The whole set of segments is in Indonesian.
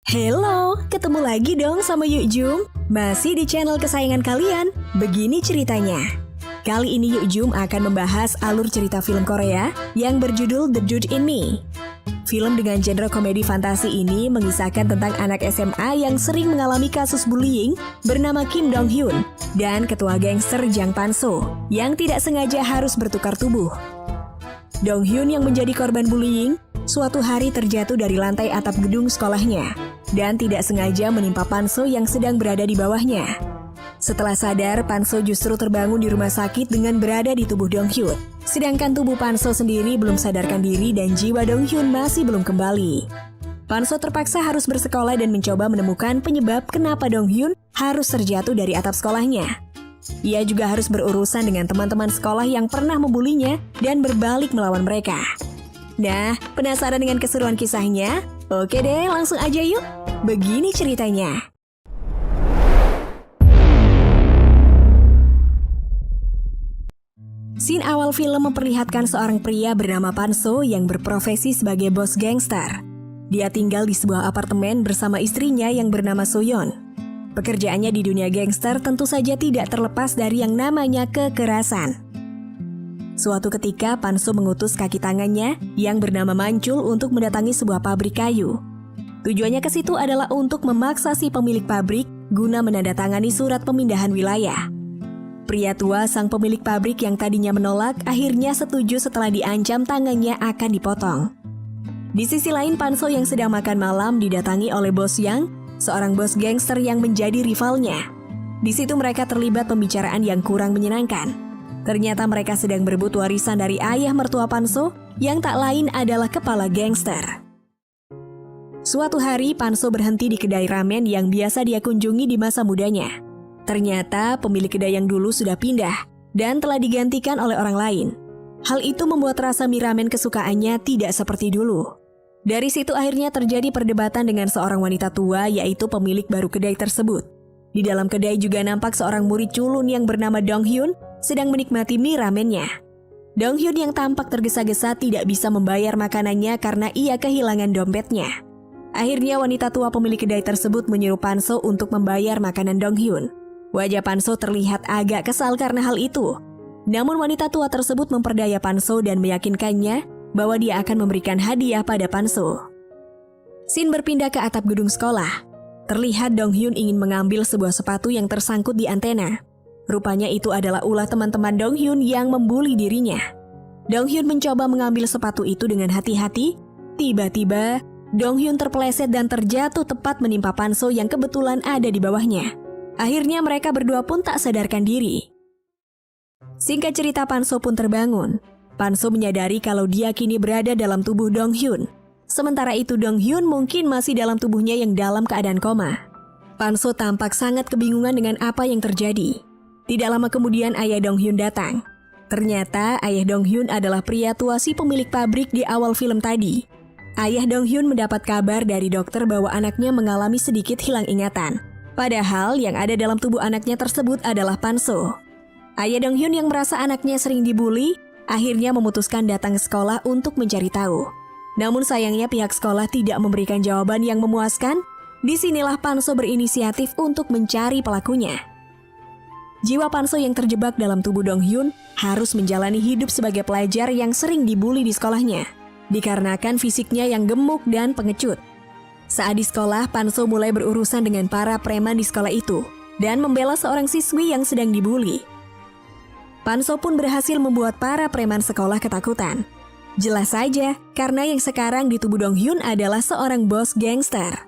Hello, ketemu lagi dong sama Yuk Jum. Masih di channel kesayangan kalian. Begini ceritanya. Kali ini Yuk Jum akan membahas alur cerita film Korea yang berjudul The Dude in Me. Film dengan genre komedi fantasi ini mengisahkan tentang anak SMA yang sering mengalami kasus bullying bernama Kim Dong Hyun dan ketua gangster Jang Pan-so yang tidak sengaja harus bertukar tubuh. Dong Hyun yang menjadi korban bullying suatu hari terjatuh dari lantai atap gedung sekolahnya dan tidak sengaja menimpa Pan-so yang sedang berada di bawahnya. Setelah sadar, Pan-so justru terbangun di rumah sakit dengan berada di tubuh Dong Hyun. Sedangkan tubuh Pan-so sendiri belum sadarkan diri dan jiwa Dong Hyun masih belum kembali. Pan-so terpaksa harus bersekolah dan mencoba menemukan penyebab kenapa Dong Hyun harus terjatuh dari atap sekolahnya. Ia juga harus berurusan dengan teman-teman sekolah yang pernah membulinya dan berbalik melawan mereka. Nah, penasaran dengan keseruan kisahnya? Oke deh, langsung aja yuk. Begini ceritanya. Scene awal film memperlihatkan seorang pria bernama Pan-so yang berprofesi sebagai bos gangster. Dia tinggal di sebuah apartemen bersama istrinya yang bernama So-yeon. Pekerjaannya di dunia gangster tentu saja tidak terlepas dari yang namanya kekerasan. Suatu ketika, Pan-so mengutus kaki tangannya yang bernama Mancul untuk mendatangi sebuah pabrik kayu. Tujuannya ke situ adalah untuk memaksa si pemilik pabrik guna menandatangani surat pemindahan wilayah. Pria tua sang pemilik pabrik yang tadinya menolak akhirnya setuju setelah diancam tangannya akan dipotong. Di sisi lain, Pan-so yang sedang makan malam didatangi oleh bos Yang, seorang bos gangster yang menjadi rivalnya. Di situ mereka terlibat pembicaraan yang kurang menyenangkan. Ternyata mereka sedang berebut warisan dari ayah mertua Pan-so yang tak lain adalah kepala gangster. Suatu hari, Pan-so berhenti di kedai ramen yang biasa dia kunjungi di masa mudanya. Ternyata pemilik kedai yang dulu sudah pindah dan telah digantikan oleh orang lain. Hal itu membuat rasa mie ramen kesukaannya tidak seperti dulu. Dari situ akhirnya terjadi perdebatan dengan seorang wanita tua, yaitu pemilik baru kedai tersebut. Di dalam kedai juga nampak seorang murid culun yang bernama Dong Hyun sedang menikmati mie ramennya. Dong Hyun yang tampak tergesa-gesa tidak bisa membayar makanannya karena ia kehilangan dompetnya. Akhirnya wanita tua pemilik kedai tersebut menyuruh Pan-so untuk membayar makanan Dong Hyun. Wajah Pan-so terlihat agak kesal karena hal itu. Namun wanita tua tersebut memperdaya Pan-so dan meyakinkannya bahwa dia akan memberikan hadiah pada Pan-so. Scene berpindah ke atap gedung sekolah. Terlihat Dong Hyun ingin mengambil sebuah sepatu yang tersangkut di antena. Rupanya itu adalah ulah teman-teman Dong Hyun yang membuli dirinya. Dong Hyun mencoba mengambil sepatu itu dengan hati-hati. Tiba-tiba, Dong Hyun terpeleset dan terjatuh tepat menimpa Pan-so yang kebetulan ada di bawahnya. Akhirnya mereka berdua pun tak sadarkan diri. Singkat cerita, Pan-so pun terbangun. Pan-so menyadari kalau dia kini berada dalam tubuh Dong Hyun. Sementara itu Dong Hyun mungkin masih dalam tubuhnya yang dalam keadaan koma. Pan-so tampak sangat kebingungan dengan apa yang terjadi. Tidak lama kemudian ayah Dong Hyun datang. Ternyata ayah Dong Hyun adalah pria tua si pemilik pabrik di awal film tadi. Ayah Dong Hyun mendapat kabar dari dokter bahwa anaknya mengalami sedikit hilang ingatan. Padahal yang ada dalam tubuh anaknya tersebut adalah Pan-so. Ayah Dong Hyun yang merasa anaknya sering dibully, akhirnya memutuskan datang ke sekolah untuk mencari tahu. Namun sayangnya pihak sekolah tidak memberikan jawaban yang memuaskan. Disinilah Pan-so berinisiatif untuk mencari pelakunya. Jiwa Pan-so yang terjebak dalam tubuh Dong Hyun harus menjalani hidup sebagai pelajar yang sering dibully di sekolahnya, dikarenakan fisiknya yang gemuk dan pengecut. Saat di sekolah, Pan-so mulai berurusan dengan para preman di sekolah itu dan membela seorang siswi yang sedang dibully. Pan-so pun berhasil membuat para preman sekolah ketakutan. Jelas saja, karena yang sekarang di tubuh Dong Hyun adalah seorang bos gangster.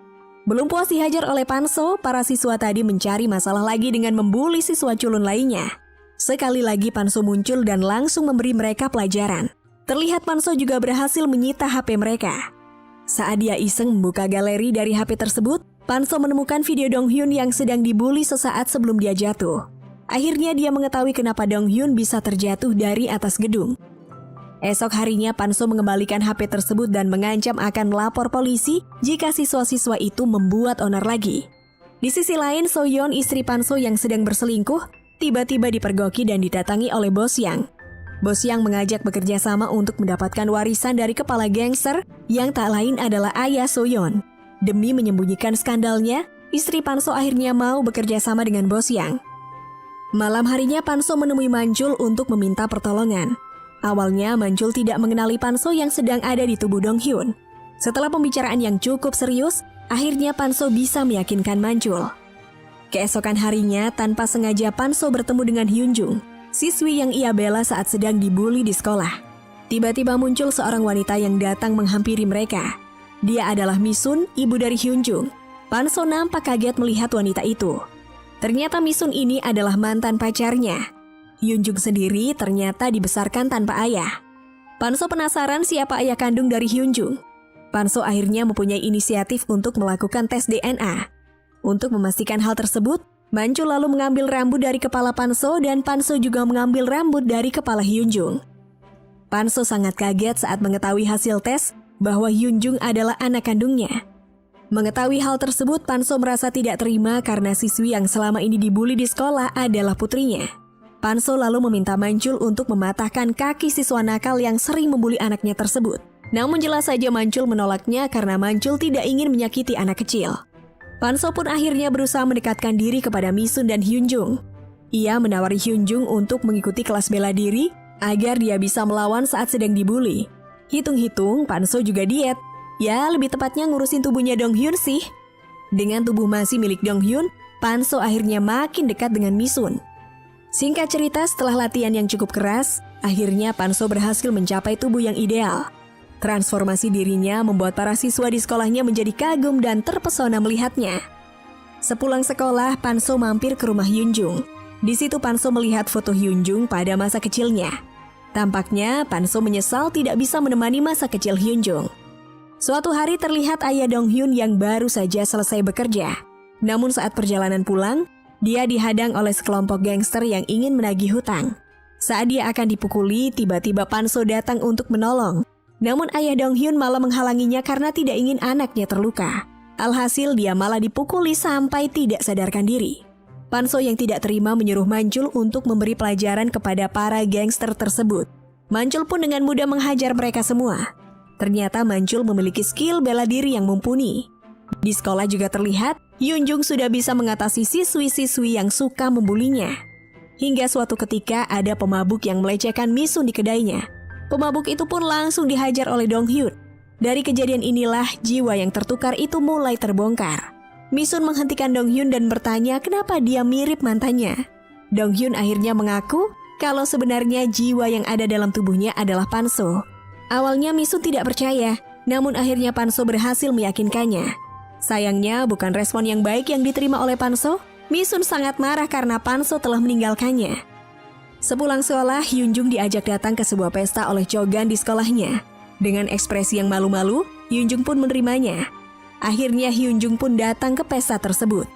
Belum puas dihajar oleh Pan-so, para siswa tadi mencari masalah lagi dengan membuli siswa culun lainnya. Sekali lagi Pan-so muncul dan langsung memberi mereka pelajaran. Terlihat Pan-so juga berhasil menyita HP mereka. Saat dia iseng membuka galeri dari HP tersebut, Pan-so menemukan video Dong Hyun yang sedang dibuli sesaat sebelum dia jatuh. Akhirnya dia mengetahui kenapa Dong Hyun bisa terjatuh dari atas gedung. Esok harinya Pan-so mengembalikan HP tersebut dan mengancam akan melapor polisi jika siswa-siswa itu membuat onar lagi. Di sisi lain, So-yeon, istri Pan-so yang sedang berselingkuh, tiba-tiba dipergoki dan didatangi oleh bos Yang. Bos Yang mengajak bekerja sama untuk mendapatkan warisan dari kepala gangster yang tak lain adalah ayah So-yeon. Demi menyembunyikan skandalnya, istri Panso akhirnya mau bekerja sama dengan bos Yang. Malam harinya Panso menemui Manjul untuk meminta pertolongan. Awalnya Manjul tidak mengenali Panso yang sedang ada di tubuh Dong Hyun. Setelah pembicaraan yang cukup serius, akhirnya Panso bisa meyakinkan Manjul. Keesokan harinya, tanpa sengaja Panso bertemu dengan Hyunjung, siswi yang ia bela saat sedang dibully di sekolah. Tiba-tiba muncul seorang wanita yang datang menghampiri mereka. Dia adalah Misun, ibu dari Hyunjung. Panso nampak kaget melihat wanita itu. Ternyata Misun ini adalah mantan pacarnya. Hyunjung sendiri ternyata dibesarkan tanpa ayah. Panso penasaran siapa ayah kandung dari Hyunjung. Panso akhirnya mempunyai inisiatif untuk melakukan tes DNA. Untuk memastikan hal tersebut, Manjul lalu mengambil rambut dari kepala Panso dan Panso juga mengambil rambut dari kepala Hyunjung. Panso sangat kaget saat mengetahui hasil tes bahwa Hyunjung adalah anak kandungnya. Mengetahui hal tersebut, Panso merasa tidak terima karena siswi yang selama ini dibully di sekolah adalah putrinya. Panso lalu meminta Manjul untuk mematahkan kaki siswa nakal yang sering membuli anaknya tersebut. Namun jelas saja Manjul menolaknya karena Manjul tidak ingin menyakiti anak kecil. Panso pun akhirnya berusaha mendekatkan diri kepada Misun dan Hyunjung. Ia menawari Hyunjung untuk mengikuti kelas bela diri agar dia bisa melawan saat sedang dibully. Hitung-hitung, Panso juga diet. Ya, lebih tepatnya ngurusin tubuhnya Dong Hyun sih. Dengan tubuh masih milik Dong Hyun, Panso akhirnya makin dekat dengan Misun. Singkat cerita, setelah latihan yang cukup keras, akhirnya Panso berhasil mencapai tubuh yang ideal. Transformasi dirinya membuat para siswa di sekolahnya menjadi kagum dan terpesona melihatnya. Sepulang sekolah, Panso mampir ke rumah Hyunjung. Di situ Panso melihat foto Hyunjung pada masa kecilnya. Tampaknya Panso menyesal tidak bisa menemani masa kecil Hyunjung. Suatu hari terlihat ayah Dong Hyun yang baru saja selesai bekerja. Namun saat perjalanan pulang, dia dihadang oleh sekelompok gangster yang ingin menagih hutang. Saat dia akan dipukuli, tiba-tiba Panso datang untuk menolong. Namun ayah Dong Hyun malah menghalanginya karena tidak ingin anaknya terluka. Alhasil dia malah dipukuli sampai tidak sadarkan diri. Panso yang tidak terima menyuruh Manjul untuk memberi pelajaran kepada para gangster tersebut. Manjul pun dengan mudah menghajar mereka semua. Ternyata Manjul memiliki skill bela diri yang mumpuni. Di sekolah juga terlihat, Hyunjung sudah bisa mengatasi siswi-siswi yang suka membulinya. Hingga suatu ketika ada pemabuk yang melecehkan Misun di kedainya. Pemabuk itu pun langsung dihajar oleh Dong Hyun. Dari kejadian inilah jiwa yang tertukar itu mulai terbongkar. Misun menghentikan Dong Hyun dan bertanya kenapa dia mirip mantannya. Dong Hyun akhirnya mengaku kalau sebenarnya jiwa yang ada dalam tubuhnya adalah Panso. Awalnya Misun tidak percaya, namun akhirnya Panso berhasil meyakinkannya. Sayangnya bukan respon yang baik yang diterima oleh Panso. Misun sangat marah karena Panso telah meninggalkannya. Sepulang sekolah, Hyunjung diajak datang ke sebuah pesta oleh Chogan di sekolahnya. Dengan ekspresi yang malu-malu, Hyunjung pun menerimanya. Akhirnya Hyunjung pun datang ke pesta tersebut.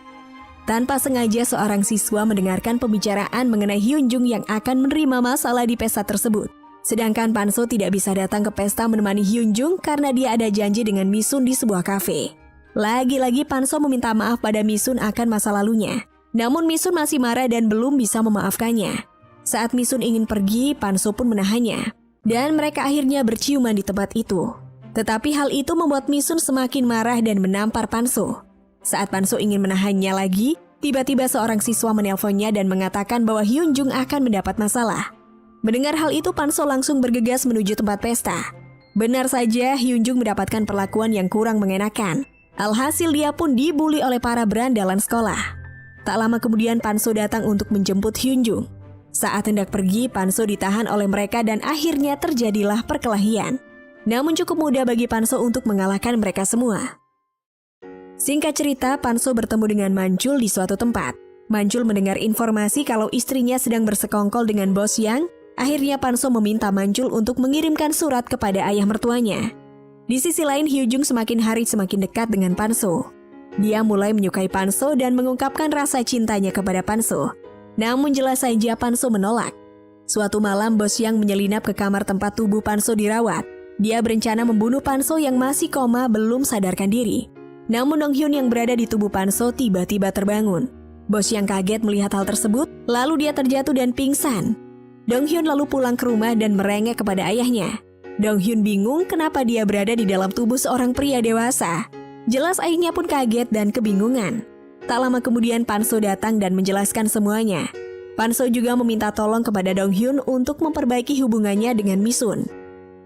Tanpa sengaja seorang siswa mendengarkan pembicaraan mengenai Hyunjung yang akan menerima masalah di pesta tersebut. Sedangkan Panso tidak bisa datang ke pesta menemani Hyunjung karena dia ada janji dengan Misun di sebuah kafe. Lagi-lagi Panso meminta maaf pada Misun akan masa lalunya. Namun Misun masih marah dan belum bisa memaafkannya. Saat Misun ingin pergi, Panso pun menahannya. Dan mereka akhirnya berciuman di tempat itu. Tetapi hal itu membuat Misun semakin marah dan menampar Panso. Saat Panso ingin menahannya lagi, tiba-tiba seorang siswa menelponnya dan mengatakan bahwa Hyunjung akan mendapat masalah. Mendengar hal itu, Panso langsung bergegas menuju tempat pesta. Benar saja, Hyunjung mendapatkan perlakuan yang kurang mengenakan. Alhasil dia pun dibully oleh para berandalan sekolah. Tak lama kemudian Panso datang untuk menjemput Hyunjung. Saat hendak pergi, Panso ditahan oleh mereka dan akhirnya terjadilah perkelahian. Namun cukup mudah bagi Panso untuk mengalahkan mereka semua. Singkat cerita, Panso bertemu dengan Manjul di suatu tempat. Manjul mendengar informasi kalau istrinya sedang bersekongkol dengan bos Yang. Akhirnya Panso meminta Manjul untuk mengirimkan surat kepada ayah mertuanya. Di sisi lain, Hyunjung semakin hari semakin dekat dengan Panso. Dia mulai menyukai Panso dan mengungkapkan rasa cintanya kepada Panso. Namun jelas saja Panso menolak. Suatu malam bos Yang menyelinap ke kamar tempat tubuh Panso dirawat. Dia berencana membunuh Panso yang masih koma belum sadarkan diri. Namun Dong Hyun yang berada di tubuh Panso tiba-tiba terbangun. Bos Yang kaget melihat hal tersebut, lalu dia terjatuh dan pingsan. Dong Hyun lalu pulang ke rumah dan merengek kepada ayahnya. Dong Hyun bingung kenapa dia berada di dalam tubuh seorang pria dewasa. Jelas ayahnya pun kaget dan kebingungan. Tak lama kemudian Panso datang dan menjelaskan semuanya. Panso juga meminta tolong kepada Dong Hyun untuk memperbaiki hubungannya dengan Misun.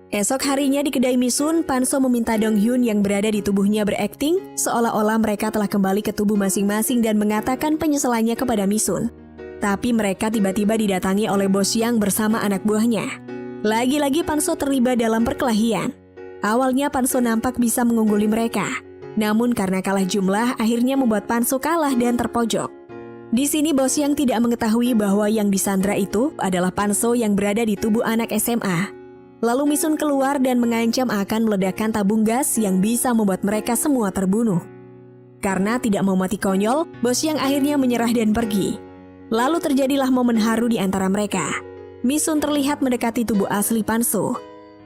Esok harinya di kedai Misun, Panso meminta Dong Hyun yang berada di tubuhnya berakting seolah-olah mereka telah kembali ke tubuh masing-masing dan mengatakan penyesalannya kepada Misun. Tapi mereka tiba-tiba didatangi oleh bos Yang bersama anak buahnya. Lagi-lagi Panso terlibat dalam perkelahian. Awalnya Panso nampak bisa mengungguli mereka. Namun karena kalah jumlah, akhirnya membuat Panso kalah dan terpojok. Di sini bos Yang tidak mengetahui bahwa yang disandra itu adalah Panso yang berada di tubuh anak SMA. Lalu Misun keluar dan mengancam akan meledakkan tabung gas yang bisa membuat mereka semua terbunuh. Karena tidak mau mati konyol, bos Yang akhirnya menyerah dan pergi. Lalu terjadilah momen haru di antara mereka. Misun terlihat mendekati tubuh asli Panso.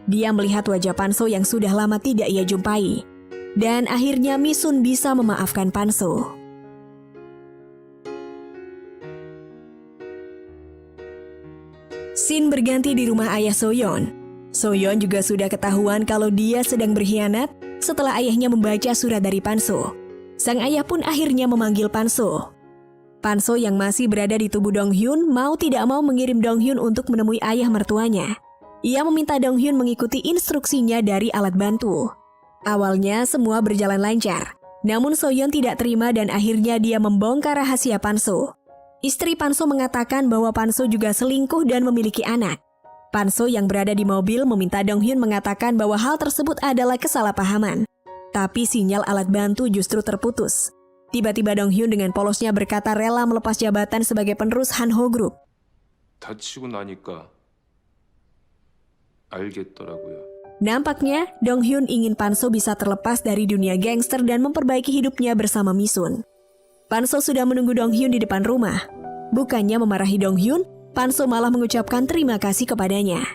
Dia melihat wajah Panso yang sudah lama tidak ia jumpai. Dan akhirnya Misun bisa memaafkan Panso. Scene berganti di rumah ayah Soyeon. Soyeon juga sudah ketahuan kalau dia sedang berkhianat setelah ayahnya membaca surat dari Panso. Sang ayah pun akhirnya memanggil Panso. Panso yang masih berada di tubuh Dong Hyun mau tidak mau mengirim Dong Hyun untuk menemui ayah mertuanya. Ia meminta Dong Hyun mengikuti instruksinya dari alat bantu. Awalnya semua berjalan lancar, namun Soyeon tidak terima dan akhirnya dia membongkar rahasia Panso. Istri Panso mengatakan bahwa Panso juga selingkuh dan memiliki anak. Panso yang berada di mobil meminta Dong Hyun mengatakan bahwa hal tersebut adalah kesalahpahaman. Tapi sinyal alat bantu justru terputus. Tiba-tiba Dong Hyun dengan polosnya berkata rela melepas jabatan sebagai penerus Hanho Group. 다치고 나니까 알겠더라고요. Nampaknya, Dong Hyun ingin Panso bisa terlepas dari dunia gangster dan memperbaiki hidupnya bersama Misun. Panso sudah menunggu Dong Hyun di depan rumah. Bukannya memarahi Dong Hyun, Panso malah mengucapkan terima kasih kepadanya.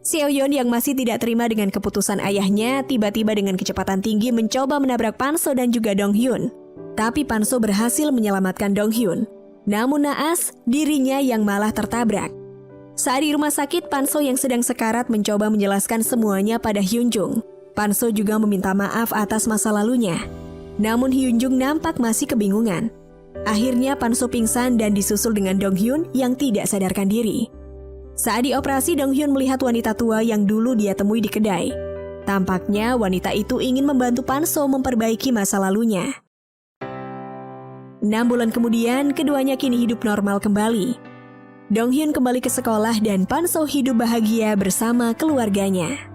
Seoyeon yang masih tidak terima dengan keputusan ayahnya, tiba-tiba dengan kecepatan tinggi mencoba menabrak Panso dan juga Dong Hyun. Tapi Panso berhasil menyelamatkan Dong Hyun. Namun naas, dirinya yang malah tertabrak. Saat di rumah sakit, Panso yang sedang sekarat mencoba menjelaskan semuanya pada Hyun Jung. Panso juga meminta maaf atas masa lalunya. Namun Hyun Jung nampak masih kebingungan. Akhirnya Panso pingsan dan disusul dengan Dong Hyun yang tidak sadarkan diri. Saat dioperasi, Dong Hyun melihat wanita tua yang dulu dia temui di kedai. Tampaknya wanita itu ingin membantu Panso memperbaiki masa lalunya. 6 bulan kemudian, keduanya kini hidup normal kembali. Dong Hyun kembali ke sekolah dan Panso hidup bahagia bersama keluarganya.